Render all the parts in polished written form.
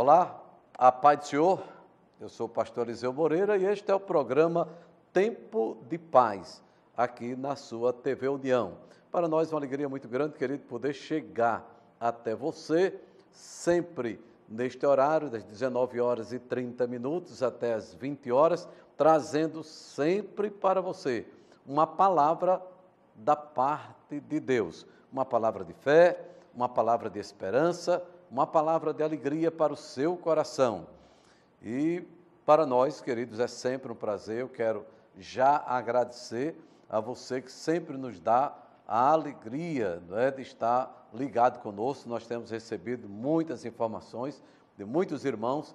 Olá, a paz do Senhor, eu sou o pastor Eliseu Moreira e este é o programa Tempo de Paz, aqui na sua TV União. Para nós é uma alegria muito grande, querido, poder chegar até você, sempre neste horário, das 19 horas e 30 minutos até as 20 horas, trazendo sempre para você uma palavra da parte de Deus, uma palavra de fé, uma palavra de esperança, uma palavra de alegria para o seu coração. E para nós, queridos, é sempre um prazer. Eu quero já agradecer a você que sempre nos dá a alegria, de estar ligado conosco. Nós temos recebido muitas informações de muitos irmãos,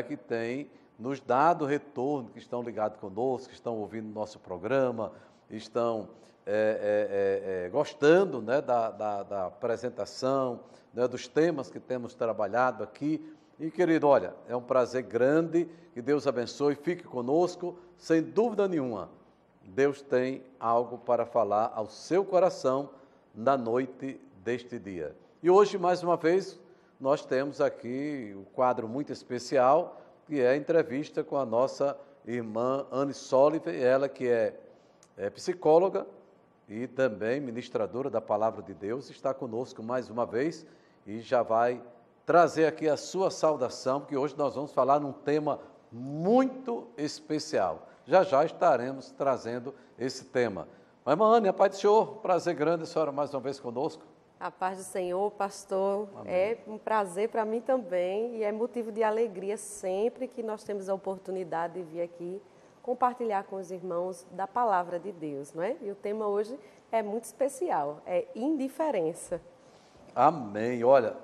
que têm nos dado retorno, que estão ligados conosco, que estão ouvindo nosso programa, estão gostando, da apresentação, dos temas que temos trabalhado aqui. E, querido, olha, é um prazer grande, que Deus abençoe, fique conosco, sem dúvida nenhuma. Deus tem algo para falar ao seu coração na noite deste dia. E hoje, mais uma vez, nós temos aqui um quadro muito especial, que é a entrevista com a nossa irmã Anne Soliver, ela que é psicóloga e também ministradora da Palavra de Deus, está conosco mais uma vez e já vai trazer aqui a sua saudação, porque hoje nós vamos falar num tema muito especial. Já já estaremos trazendo esse tema. Mas, irmã Anne, a paz do Senhor, prazer grande a senhora mais uma vez conosco. A paz do Senhor, pastor. Amém. É um prazer para mim também e é motivo de alegria sempre que nós temos a oportunidade de vir aqui compartilhar com os irmãos da palavra de Deus, não é? E o tema hoje é muito especial, é indiferença. Amém. Olha,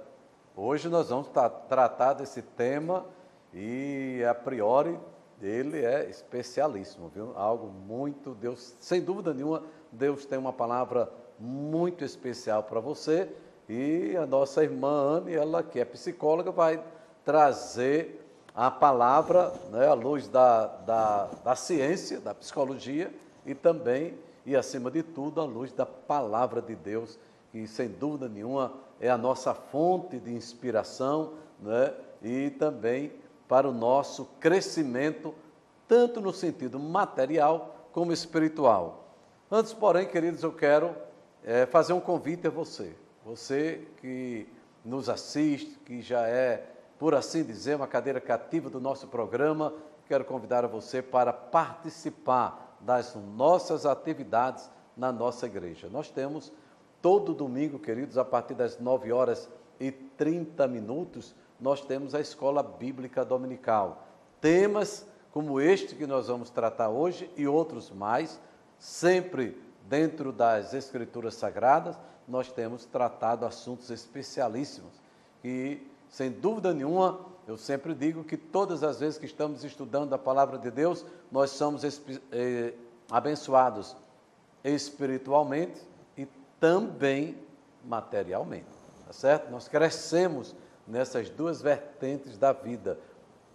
hoje nós vamos tratar desse tema e, a priori, ele é especialíssimo, viu? Algo muito, Deus, sem dúvida nenhuma, Deus tem uma palavra muito especial para você e a nossa irmã Anne, ela que é psicóloga, vai trazer a palavra, à luz da ciência, da psicologia e também, e acima de tudo, à luz da palavra de Deus, que sem dúvida nenhuma é a nossa fonte de inspiração, e também para o nosso crescimento, tanto no sentido material como espiritual. Antes, porém, queridos, eu quero fazer um convite a você. Você que nos assiste, que já é, por assim dizer, uma cadeira cativa do nosso programa, quero convidar a você para participar das nossas atividades na nossa igreja. Nós temos todo domingo, queridos, a partir das 9 horas e 30 minutos, nós temos a Escola Bíblica Dominical. Temas como este que nós vamos tratar hoje e outros mais, sempre dentro das Escrituras Sagradas, nós temos tratado assuntos especialíssimos e, sem dúvida nenhuma, eu sempre digo que todas as vezes que estamos estudando a Palavra de Deus, nós somos abençoados espiritualmente e também materialmente, tá certo? Nós crescemos nessas duas vertentes da vida.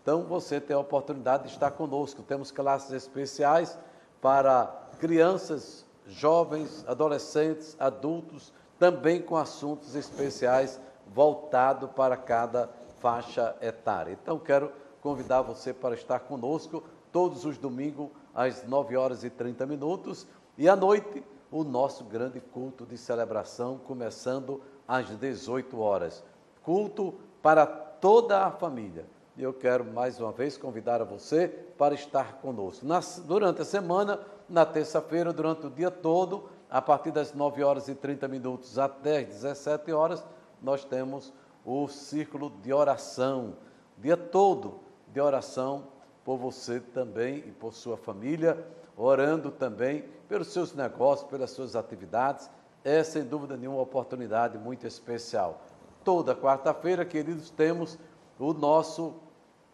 Então, você tem a oportunidade de estar conosco. Temos classes especiais para crianças, jovens, adolescentes, adultos, também com assuntos especiais voltados para cada faixa etária. Então, quero convidar você para estar conosco todos os domingos às 9 horas e 30 minutos e à noite o nosso grande culto de celebração, começando às 18 horas. Culto para toda a família. E eu quero mais uma vez convidar a você para estar conosco. Durante a semana, na terça-feira, durante o dia todo, a partir das 9 horas e 30 minutos até as 17 horas, nós temos o círculo de oração. Dia todo de oração por você também e por sua família, orando também pelos seus negócios, pelas suas atividades. É, sem dúvida nenhuma, uma oportunidade muito especial. Toda quarta-feira, queridos, temos o nosso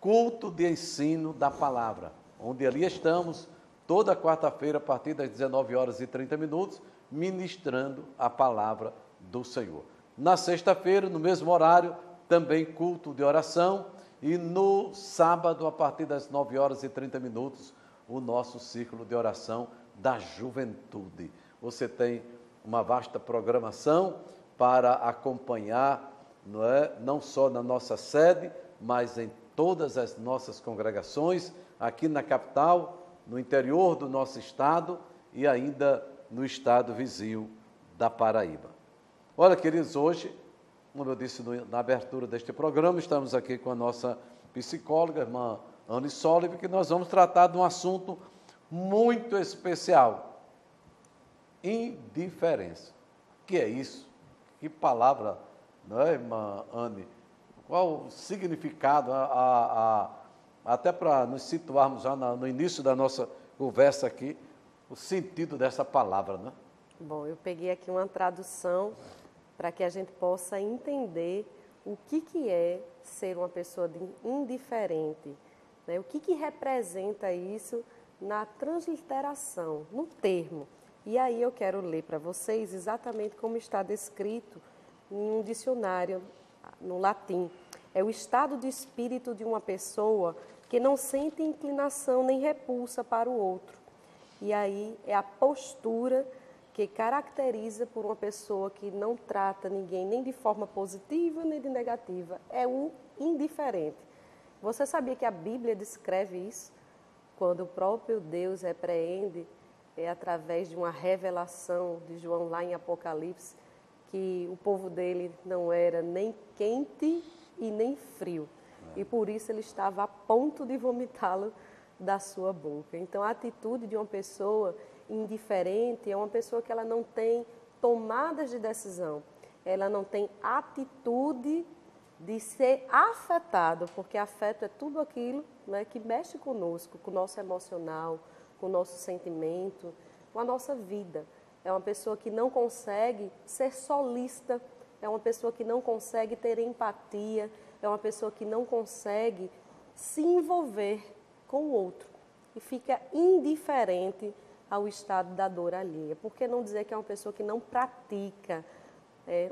culto de ensino da palavra, onde ali estamos toda quarta-feira, a partir das 19 horas e 30 minutos, ministrando a palavra do Senhor. Na sexta-feira, no mesmo horário, também culto de oração, e no sábado, a partir das 9 horas e 30 minutos, o nosso círculo de oração da juventude. Você tem uma vasta programação para acompanhar, não só na nossa sede, mas em todas as nossas congregações, aqui na capital, no interior do nosso estado e ainda no estado vizinho da Paraíba. Olha, queridos, hoje, como eu disse na abertura deste programa, estamos aqui com a nossa psicóloga, irmã Anne Solive, que nós vamos tratar de um assunto muito especial: indiferença. O que é isso? Que palavra, não é, irmã Anne? Qual o significado, até para nos situarmos já no início da nossa conversa aqui, o sentido dessa palavra, né? Bom, eu peguei aqui uma tradução para que a gente possa entender o que é ser uma pessoa indiferente, né? O que representa isso na transliteração, no termo. E aí eu quero ler para vocês exatamente como está descrito em um dicionário no latim. É o estado de espírito de uma pessoa que não sente inclinação nem repulsa para o outro. E aí é a postura que caracteriza por uma pessoa que não trata ninguém nem de forma positiva nem de negativa. É o indiferente. Você sabia que a Bíblia descreve isso? Quando o próprio Deus repreende, através de uma revelação de João lá em Apocalipse, que o povo dele não era nem quente e nem frio. E por isso ele estava a ponto de vomitá-lo da sua boca. Então, a atitude de uma pessoa indiferente é uma pessoa que ela não tem tomadas de decisão, ela não tem atitude de ser afetado, porque afeto é tudo aquilo, né, que mexe conosco, com o nosso emocional, com o nosso sentimento, com a nossa vida. É uma pessoa que não consegue ser solista, é uma pessoa que não consegue ter empatia, é uma pessoa que não consegue se envolver com o outro e fica indiferente ao estado da dor alheia. Por que não dizer que é uma pessoa que não pratica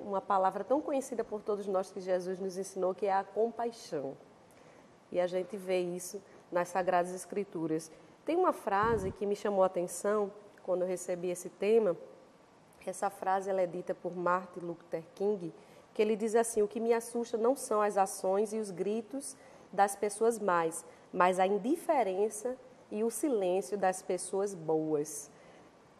uma palavra tão conhecida por todos nós que Jesus nos ensinou, que é a compaixão? E a gente vê isso nas Sagradas Escrituras. Tem uma frase que me chamou a atenção quando eu recebi esse tema. Essa frase ela é dita por Martin Luther King, que ele diz assim: o que me assusta não são as ações e os gritos das pessoas más, mas a indiferença e o silêncio das pessoas boas.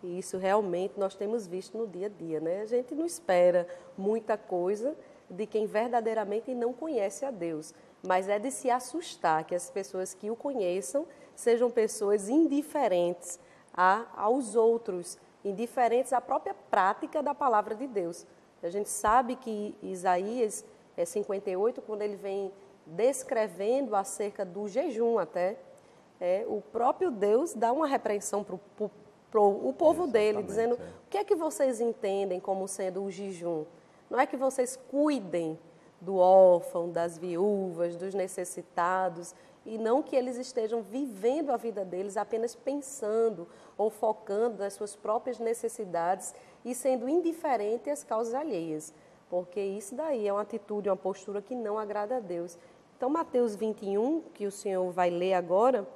E isso realmente nós temos visto no dia a dia, né? A gente não espera muita coisa de quem verdadeiramente não conhece a Deus, mas é de se assustar que as pessoas que o conheçam sejam pessoas indiferentes aos outros, indiferentes à própria prática da palavra de Deus. A gente sabe que Isaías 58, quando ele vem descrevendo acerca do jejum até, o próprio Deus dá uma repreensão para o povo dele, dizendo: o que é que vocês entendem como sendo o jejum? Não é que vocês cuidem do órfão, das viúvas, dos necessitados, e não que eles estejam vivendo a vida deles apenas pensando ou focando nas suas próprias necessidades e sendo indiferente às causas alheias, porque isso daí é uma atitude, uma postura que não agrada a Deus. Então, Mateus 21, que o senhor vai ler agora,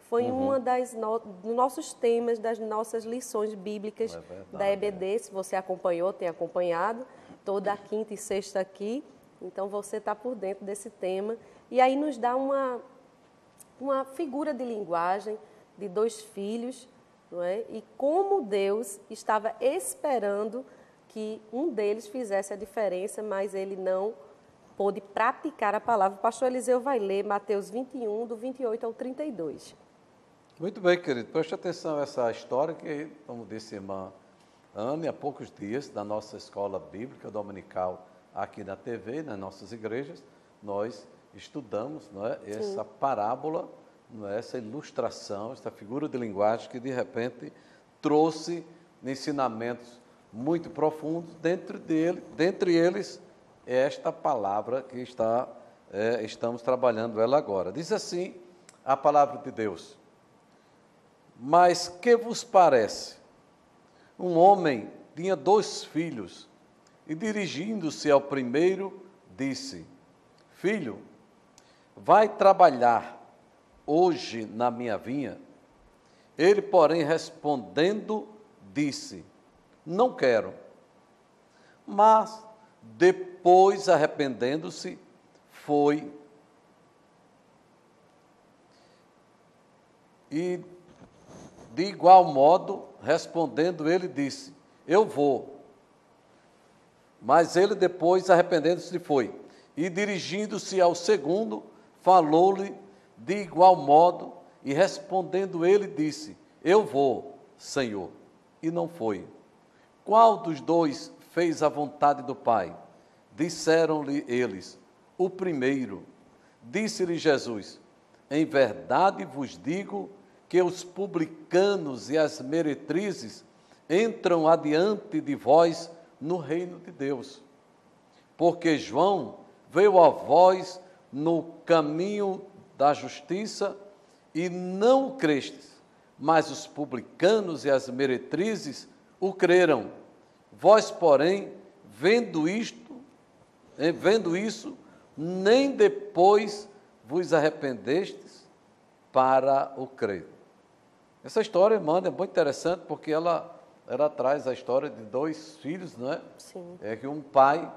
foi uma dos nossos temas, das nossas lições bíblicas da EBD. Se você acompanhou, tem acompanhado, toda a quinta e sexta aqui, então você está por dentro desse tema. E aí nos dá uma figura de linguagem de dois filhos, não é? E como Deus estava esperando que um deles fizesse a diferença, mas ele não pôde praticar a palavra. O pastor Eliseu vai ler Mateus 21, do 28 ao 32. Muito bem, querido. Preste atenção a essa história que, como disse a irmã Anne, há poucos dias, na nossa escola bíblica dominical aqui na TV, nas nossas igrejas, nós estudamos, não é, essa parábola, não é, essa ilustração, essa figura de linguagem que, de repente, trouxe ensinamentos muito profundos, dentre eles, esta palavra que estamos trabalhando ela agora. Diz assim a palavra de Deus: mas que vos parece? Um homem tinha 2 filhos e, dirigindo-se ao primeiro, disse: filho, vai trabalhar hoje na minha vinha? Ele, porém, respondendo, disse: não quero. Mas, depois, arrependendo-se, foi E de igual modo, respondendo, ele disse: eu vou. Mas ele depois, arrependendo-se, foi. E dirigindo-se ao segundo, falou-lhe de igual modo, e respondendo ele, disse: eu vou, Senhor. E não foi. Qual dos dois fez a vontade do Pai? Disseram-lhe eles: o primeiro. Disse-lhe Jesus: em verdade vos digo que os publicanos e as meretrizes entram adiante de vós no reino de Deus. Porque João veio a vós no caminho da justiça e não o crestes, mas os publicanos e as meretrizes o creram. Vós, porém, vendo isso, nem depois vos arrependestes para o crer. Essa história, irmã, é muito interessante porque ela traz a história de dois filhos, não é? Sim. É que um pai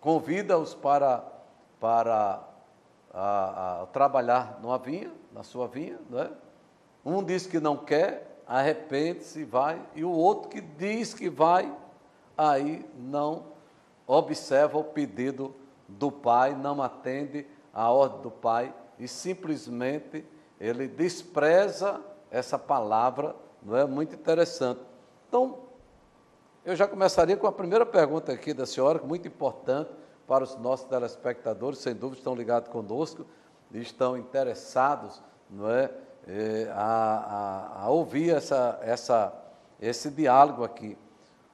convida-os para trabalhar numa vinha, na sua vinha, não é? Um diz que não quer, arrepende-se e vai, e o outro que diz que vai, aí não observa o pedido do pai, não atende à ordem do pai e simplesmente ele despreza essa palavra, não é? Muito interessante. Então, eu já começaria com a primeira pergunta aqui da senhora, muito importante para os nossos telespectadores, sem dúvida estão ligados conosco e estão interessados, não é? A ouvir esse diálogo aqui.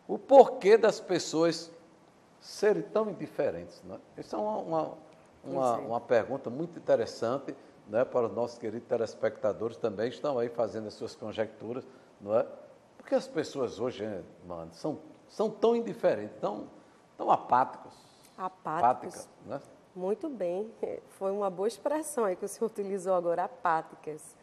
O porquê das pessoas serem tão indiferentes, não é? Essa é uma pergunta muito interessante, não é? Para os nossos queridos telespectadores também estão aí fazendo as suas conjecturas, não é? Porque as pessoas hoje, mano, são tão indiferentes, tão apáticos. Apáticos. Né? Muito bem, foi uma boa expressão aí que o senhor utilizou agora, apáticas.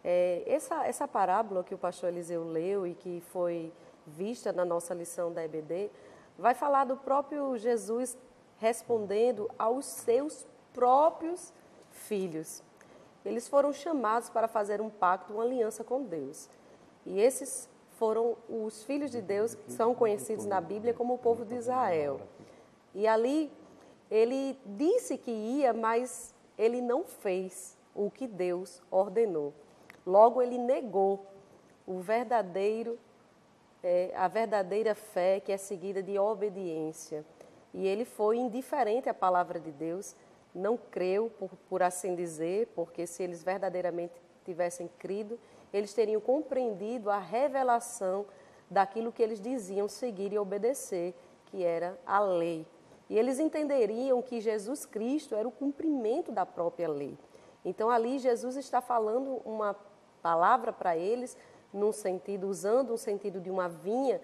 Essa parábola que o pastor Eliseu leu e que foi vista na nossa lição da EBD, vai falar do próprio Jesus respondendo aos seus próprios filhos. Eles foram chamados para fazer um pacto, uma aliança com Deus. E esses foram os filhos de Deus, que são conhecidos na Bíblia como o povo de Israel. E ali ele disse que ia, mas ele não fez o que Deus ordenou. Logo, ele negou a verdadeira fé que é seguida de obediência. E ele foi indiferente à palavra de Deus, não creu, por assim dizer, porque se eles verdadeiramente tivessem crido, eles teriam compreendido a revelação daquilo que eles diziam seguir e obedecer, que era a lei. E eles entenderiam que Jesus Cristo era o cumprimento da própria lei. Então, ali, Jesus está falando uma palavra para eles, usando um sentido de uma vinha,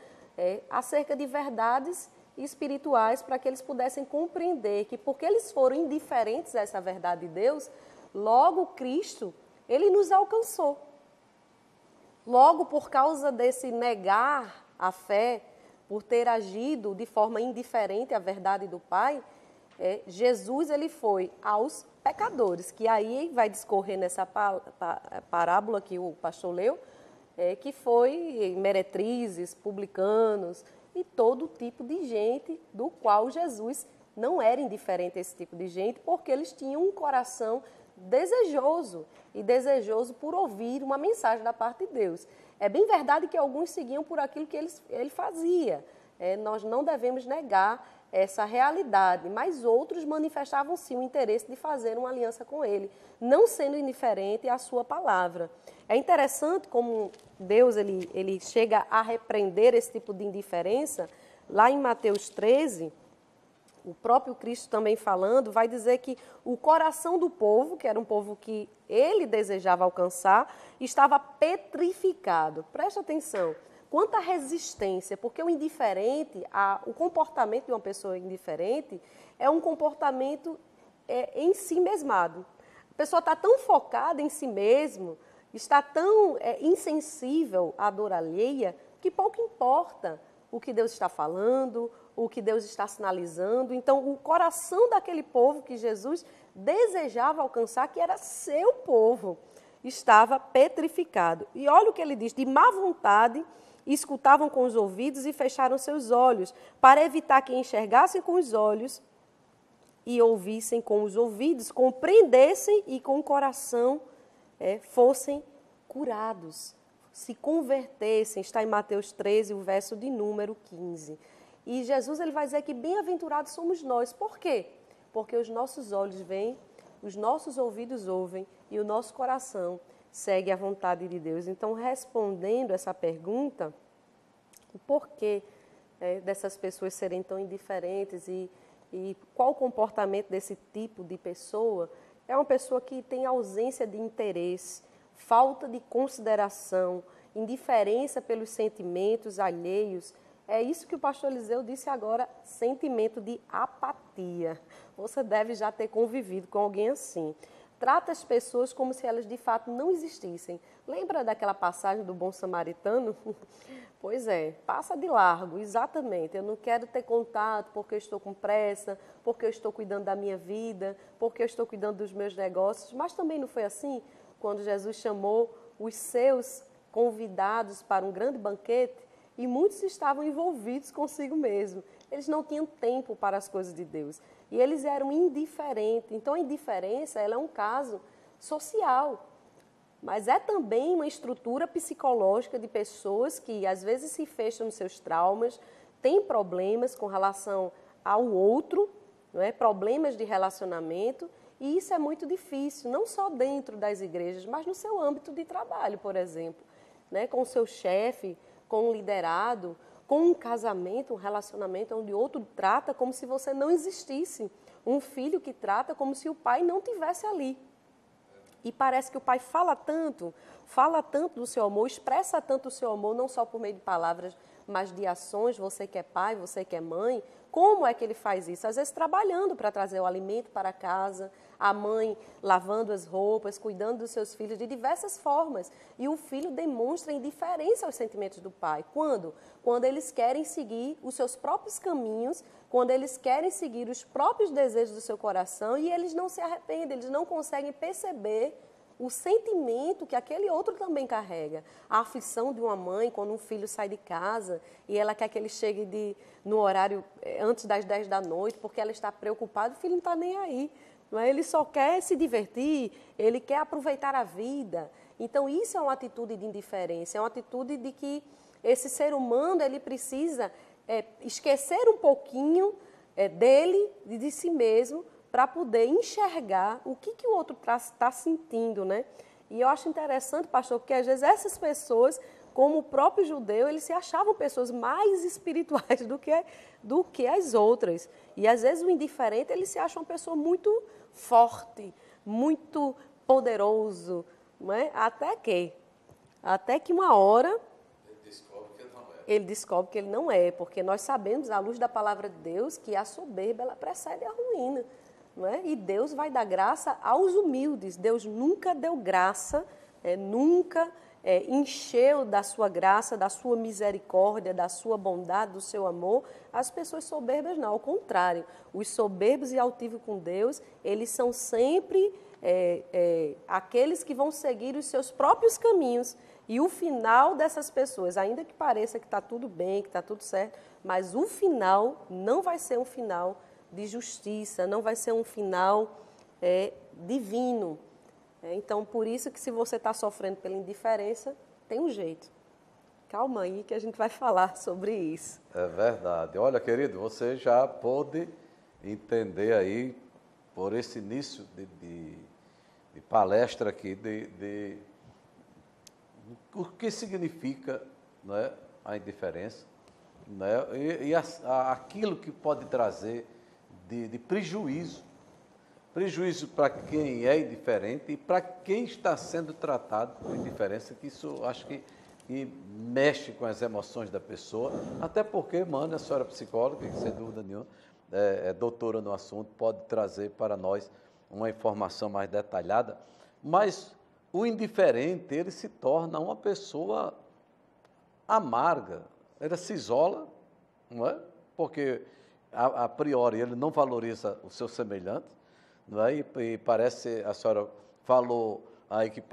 acerca de verdades espirituais, para que eles pudessem compreender que, porque eles foram indiferentes a essa verdade de Deus, logo Cristo, ele nos alcançou. Logo, por causa desse negar a fé, por ter agido de forma indiferente à verdade do Pai, Jesus ele foi aos pecadores, que aí vai discorrer nessa parábola que o pastor leu, que foi meretrizes, publicanos e todo tipo de gente do qual Jesus não era indiferente a esse tipo de gente, porque eles tinham um coração desejoso por ouvir uma mensagem da parte de Deus. É bem verdade que alguns seguiam por aquilo que ele fazia. Nós não devemos negar essa realidade, mas outros manifestavam sim o interesse de fazer uma aliança com ele, não sendo indiferente à sua palavra. É interessante como Deus ele chega a repreender esse tipo de indiferença. Lá em Mateus 13, o próprio Cristo também falando, vai dizer que o coração do povo, que era um povo que ele desejava alcançar, estava petrificado. Presta atenção. Quanta resistência, porque o indiferente, o comportamento de uma pessoa indiferente é um comportamento em si mesmado. A pessoa está tão focada em si mesmo, está tão insensível à dor alheia, que pouco importa o que Deus está falando, o que Deus está sinalizando. Então, o coração daquele povo que Jesus desejava alcançar, que era seu povo, estava petrificado. E olha o que ele diz: de má vontade, escutavam com os ouvidos e fecharam seus olhos, para evitar que enxergassem com os olhos e ouvissem com os ouvidos, compreendessem e com o coração fossem curados, se convertessem. Está em Mateus 13, o verso de número 15. E Jesus ele vai dizer que bem-aventurados somos nós. Por quê? Porque os nossos olhos veem, os nossos ouvidos ouvem e o nosso coração segue a vontade de Deus. Então, respondendo essa pergunta, o porquê dessas pessoas serem tão indiferentes e qual o comportamento desse tipo de pessoa, é uma pessoa que tem ausência de interesse, falta de consideração, indiferença pelos sentimentos alheios. É isso que o pastor Eliseu disse agora, sentimento de apatia. Você deve já ter convivido com alguém assim. Trata as pessoas como se elas de fato não existissem. Lembra daquela passagem do bom samaritano? Pois é, passa de largo, exatamente. Eu não quero ter contato porque eu estou com pressa, porque eu estou cuidando da minha vida, porque eu estou cuidando dos meus negócios. Mas também não foi assim quando Jesus chamou os seus convidados para um grande banquete e muitos estavam envolvidos consigo mesmo. Eles não tinham tempo para as coisas de Deus e eles eram indiferentes. Então a indiferença ela é um caso social. Mas é também uma estrutura psicológica de pessoas que às vezes se fecham nos seus traumas, têm problemas com relação ao outro, não é? Problemas de relacionamento, e isso é muito difícil, não só dentro das igrejas, mas no seu âmbito de trabalho, por exemplo, né? Com o seu chefe, com um liderado, com um casamento, um relacionamento onde o outro trata como se você não existisse, um filho que trata como se o pai não tivesse ali. E parece que o pai fala tanto do seu amor, expressa tanto o seu amor, não só por meio de palavras, mas de ações. Você que é pai, você que é mãe, como é que ele faz isso? Às vezes trabalhando para trazer o alimento para casa, a mãe lavando as roupas, cuidando dos seus filhos de diversas formas. E o filho demonstra indiferença aos sentimentos do pai. Quando? Quando eles querem seguir os seus próprios caminhos, quando eles querem seguir os próprios desejos do seu coração e eles não se arrependem, eles não conseguem perceber o sentimento que aquele outro também carrega. A aflição de uma mãe quando um filho sai de casa e ela quer que ele chegue no horário antes das 10 da noite porque ela está preocupada, o filho não está nem aí. Não é? Ele só quer se divertir, ele quer aproveitar a vida. Então isso é uma atitude de indiferença, é uma atitude de que esse ser humano ele precisa esquecer um pouquinho dele, de si mesmo, para poder enxergar o que o outro está sentindo, né? E eu acho interessante, pastor, porque às vezes essas pessoas, como o próprio judeu, eles se achavam pessoas mais espirituais do que as outras. E às vezes o indiferente, ele se acha uma pessoa muito forte, muito poderoso, não é? Até que uma hora ele descobre que ele não é, porque nós sabemos, à luz da palavra de Deus, que a soberba ela precede a ruína. Não é? E Deus vai dar graça aos humildes. Deus nunca deu graça, nunca encheu da sua graça, da sua misericórdia, da sua bondade, do seu amor, as pessoas soberbas não. Ao contrário, os soberbos e altivos com Deus, eles são sempre aqueles que vão seguir os seus próprios caminhos. E o final dessas pessoas, ainda que pareça que está tudo bem, que está tudo certo, mas o final não vai ser um final de justiça, não vai ser um final divino. Então, por isso que se você está sofrendo pela indiferença, tem um jeito. Calma aí que a gente vai falar sobre isso. É verdade. Olha, querido, você já pôde entender aí, por esse início de palestra aqui, o que significa, não é, a indiferença, não é, e aquilo que pode trazer de prejuízo. Prejuízo para quem é indiferente e para quem está sendo tratado com indiferença, que isso acho que mexe com as emoções da pessoa, até porque, mano, a senhora psicóloga, que sem dúvida nenhuma é doutora no assunto, pode trazer para nós uma informação mais detalhada, mas o indiferente, ele se torna uma pessoa amarga, ele se isola, não é? Porque a priori ele não valoriza o seu semelhante, não é? E parece, a senhora falou aí que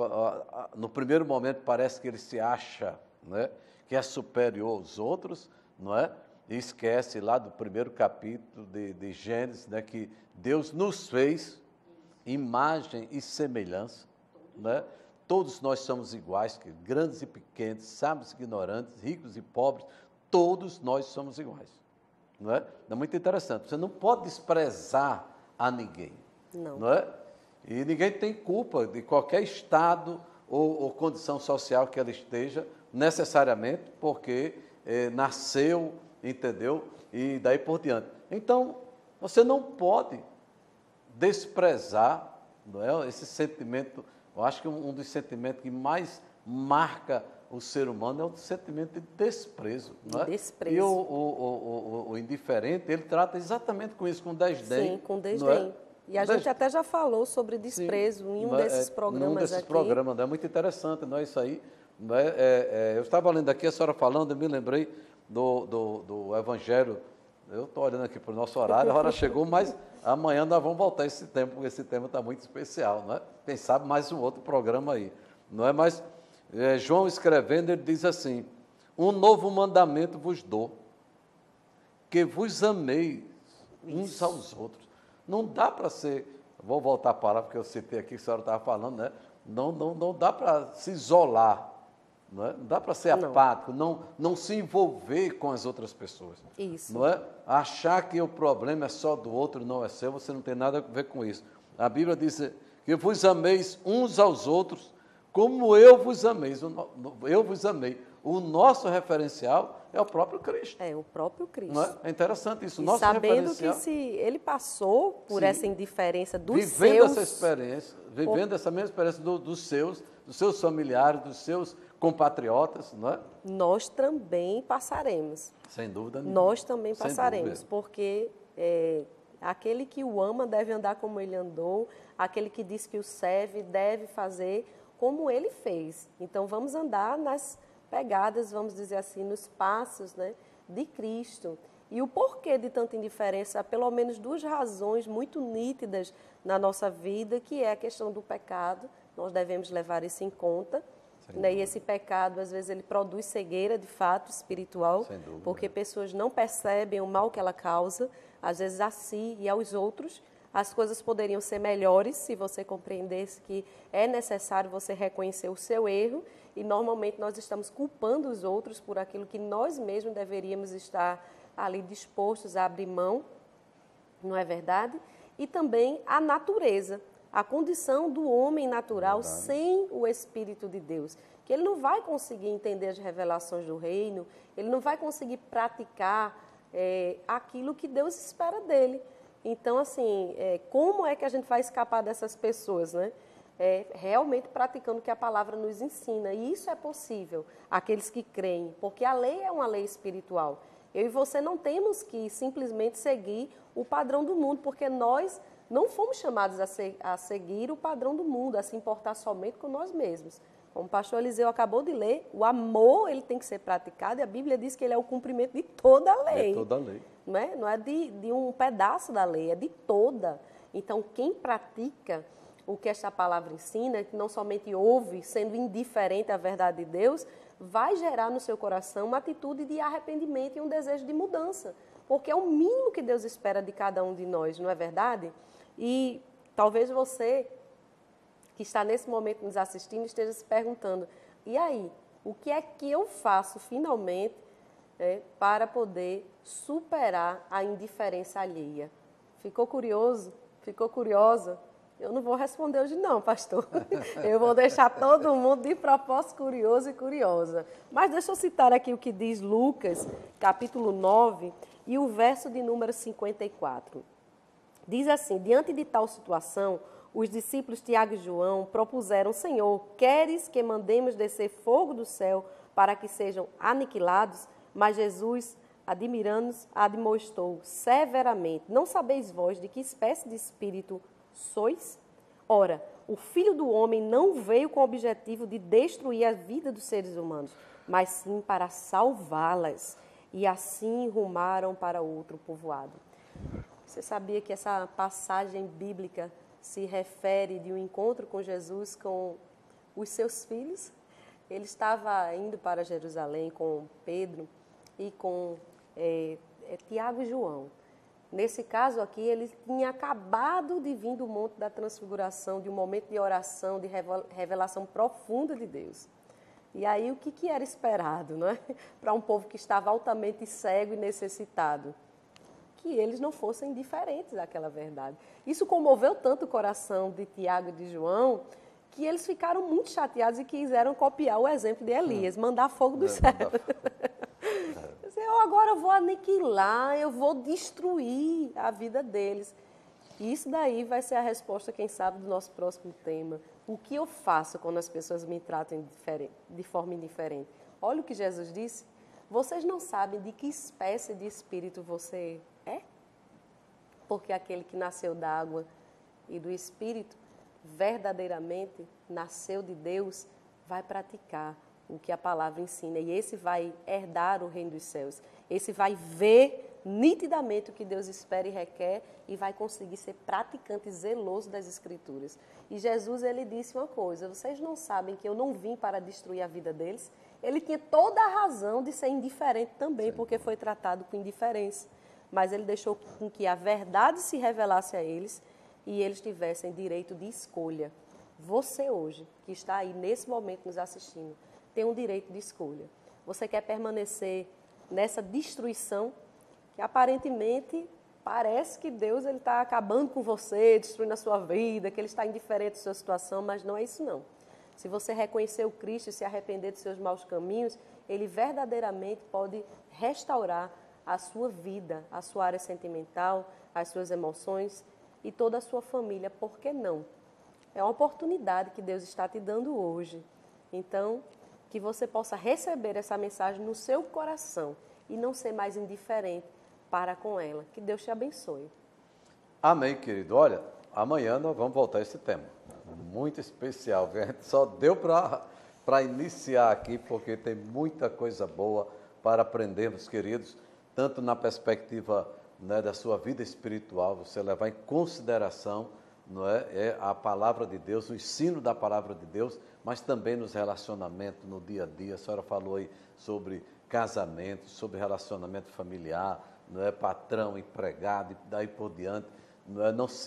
no primeiro momento parece que ele se acha, não é? Que é superior aos outros, não é? E esquece lá do primeiro capítulo de Gênesis, né, que Deus nos fez imagem e semelhança, né? Todos nós somos iguais, grandes e pequenos, sábios e ignorantes, ricos e pobres, todos nós somos iguais, não é? É muito interessante, você não pode desprezar a ninguém, não é? E ninguém tem culpa de qualquer estado ou condição social que ela esteja, necessariamente porque nasceu, entendeu? E daí por diante. Então, você não pode desprezar, não é? Esse sentimento. Eu acho que um dos sentimentos que mais marca o ser humano é o sentimento de desprezo, não é? Desprezo. E o indiferente, ele trata exatamente com isso, com desdém. Sim, com desdém. É? E a gente até já falou sobre desprezo em um desses programas aqui. Programas, é muito interessante, não é isso aí? Não eu estava lendo aqui, a senhora falando, eu me lembrei do Evangelho. Eu estou olhando aqui para o nosso horário, a hora chegou, mas amanhã nós vamos voltar a esse tema, porque esse tema está muito especial, não é? Quem sabe mais um outro programa aí, não é? Mas João escrevendo, ele diz assim: um novo mandamento vos dou, que vos ameis uns aos outros. Não dá para ser, vou voltar a palavra porque eu citei aqui que a senhora estava falando, né? Não dá para se isolar, não é? Não dá para ser apático, não se envolver com as outras pessoas. Isso. Não é? Achar que o problema é só do outro, não é seu, você não tem nada a ver com isso. A Bíblia diz que vos ameis uns aos outros como eu vos amei. Eu vos amei. O nosso referencial é o próprio Cristo. É, o próprio Cristo. Não é? É interessante isso. E nosso sabendo referencial, que se ele passou por essa indiferença dos vivendo seus... essa experiência, vivendo essa mesma experiência dos seus familiares, dos seus compatriotas, não é? Nós também passaremos. Sem dúvida nenhuma. Nós também Sem passaremos, dúvida. porque aquele que o ama deve andar como ele andou, aquele que diz que o serve deve fazer como ele fez. Então, vamos andar nas pegadas, vamos dizer assim, nos passos, né, de Cristo. E o porquê de tanta indiferença, há pelo menos duas razões muito nítidas na nossa vida, que é a questão do pecado, nós devemos levar isso em conta, né? E esse pecado, às vezes, ele produz cegueira, de fato, espiritual, porque pessoas não percebem o mal que ela causa, às vezes a si e aos outros. As coisas poderiam ser melhores se você compreendesse que é necessário você reconhecer o seu erro, e normalmente nós estamos culpando os outros por aquilo que nós mesmos deveríamos estar ali dispostos a abrir mão, não é verdade? E também a natureza, a condição do homem natural sem o Espírito de Deus, que ele não vai conseguir entender as revelações do reino, ele não vai conseguir praticar aquilo que Deus espera dele. Então, assim, como é que a gente vai escapar dessas pessoas, né? Realmente praticando o que a palavra nos ensina. E isso é possível, aqueles que creem, porque a lei é uma lei espiritual. Eu e você não temos que simplesmente seguir o padrão do mundo, porque nós não fomos chamados a seguir o padrão do mundo, a se importar somente com nós mesmos. Como o pastor Eliseu acabou de ler, o amor ele tem que ser praticado, e a Bíblia diz que ele é o cumprimento de toda a lei. É toda a lei. Não é de um pedaço da lei, é de toda. Então, quem pratica o que esta palavra ensina, que não somente ouve, sendo indiferente à verdade de Deus, vai gerar no seu coração uma atitude de arrependimento e um desejo de mudança. Porque é o mínimo que Deus espera de cada um de nós, não é verdade? E talvez você, que está nesse momento nos assistindo, esteja se perguntando, e aí, o que é que eu faço finalmente para poder superar a indiferença alheia? Ficou curioso? Ficou curiosa? Eu não vou responder hoje não, pastor. Eu vou deixar todo mundo de propósito curioso e curiosa. Mas deixa eu citar aqui o que diz Lucas, capítulo 9, e o verso de número 54. Diz assim: diante de tal situação, os discípulos Tiago e João propuseram: Senhor, queres que mandemos descer fogo do céu para que sejam aniquilados? Mas Jesus, admirando-os, admoestou severamente: não sabeis vós de que espécie de espírito sois? Ora, o Filho do Homem não veio com o objetivo de destruir a vida dos seres humanos, mas sim para salvá-las. e assim rumaram para outro povoado. Você sabia que essa passagem bíblica se refere de um encontro com Jesus com os seus filhos? Ele estava indo para Jerusalém com Pedro e com Tiago e João. Nesse caso aqui, ele tinha acabado de vir do Monte da Transfiguração, de um momento de oração, de revelação profunda de Deus. E aí, o que era esperado, não é? Para um povo que estava altamente cego e necessitado? Que eles não fossem indiferentes àquela verdade. Isso comoveu tanto o coração de Tiago e de João, que eles ficaram muito chateados e quiseram copiar o exemplo de Elias, mandar fogo do céu. Agora eu vou aniquilar, eu vou destruir a vida deles. E isso daí vai ser a resposta, quem sabe, do nosso próximo tema. O que eu faço quando as pessoas me tratam de forma indiferente? Olha o que Jesus disse. Vocês não sabem de que espécie de espírito você é? Porque aquele que nasceu da água e do espírito, verdadeiramente nasceu de Deus, vai praticar o que a palavra ensina, e esse vai herdar o reino dos céus. Esse vai ver nitidamente o que Deus espera e requer e vai conseguir ser praticante zeloso das Escrituras. E Jesus, ele disse uma coisa: vocês não sabem que eu não vim para destruir a vida deles? Ele tinha toda a razão de ser indiferente também, porque foi tratado com indiferença. Mas ele deixou com que a verdade se revelasse a eles e eles tivessem direito de escolha. Você hoje, que está aí nesse momento nos assistindo, tem um direito de escolha. Você quer permanecer nessa destruição que aparentemente parece que Deus está acabando com você, destruindo a sua vida, que Ele está indiferente à sua situação, mas não é isso não. Se você reconhecer o Cristo e se arrepender dos seus maus caminhos, Ele verdadeiramente pode restaurar a sua vida, a sua área sentimental, as suas emoções e toda a sua família. Por que não? É uma oportunidade que Deus está te dando hoje. Então, que você possa receber essa mensagem no seu coração e não ser mais indiferente para com ela. Que Deus te abençoe. Amém, querido. Olha, amanhã nós vamos voltar a esse tema. Muito especial. A gente só deu para iniciar aqui, porque tem muita coisa boa para aprendermos, queridos, tanto na perspectiva, né, da sua vida espiritual, você levar em consideração, não é a palavra de Deus, o ensino da palavra de Deus, mas também nos relacionamentos, no dia a dia. A senhora falou aí sobre casamento, sobre relacionamento familiar, não é, patrão, empregado, e daí por diante.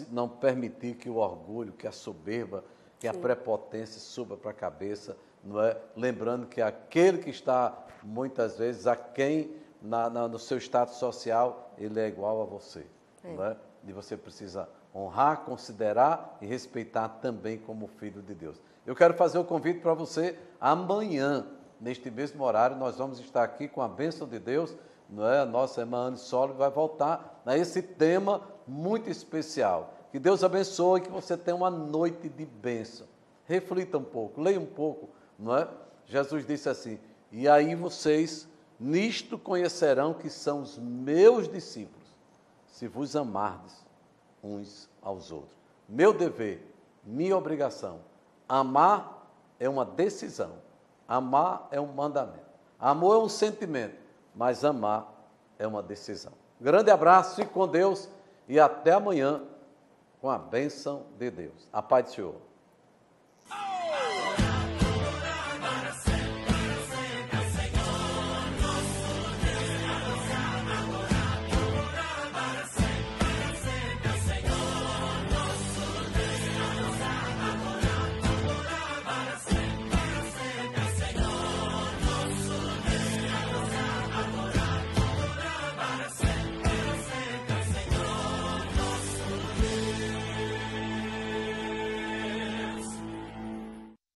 Não permitir que o orgulho, que a soberba, que a prepotência suba para a cabeça, não é? Lembrando que aquele que está, muitas vezes, aquém no seu status social, ele é igual a você. Não é? E você precisa honrar, considerar e respeitar também como filho de Deus. Eu quero fazer o convite para você amanhã, neste mesmo horário, nós vamos estar aqui com a bênção de Deus, não é? A nossa irmã Anne Solo vai voltar a esse tema muito especial. Que Deus abençoe e que você tenha uma noite de bênção. Reflita um pouco, leia um pouco, não é? Jesus disse assim: e aí vocês nisto conhecerão que são os meus discípulos, se vos amardes uns aos outros. Meu dever, minha obrigação. Amar é uma decisão. Amar é um mandamento. Amor é um sentimento, mas amar é uma decisão. Grande abraço, fique com Deus e até amanhã com a bênção de Deus. A paz do Senhor.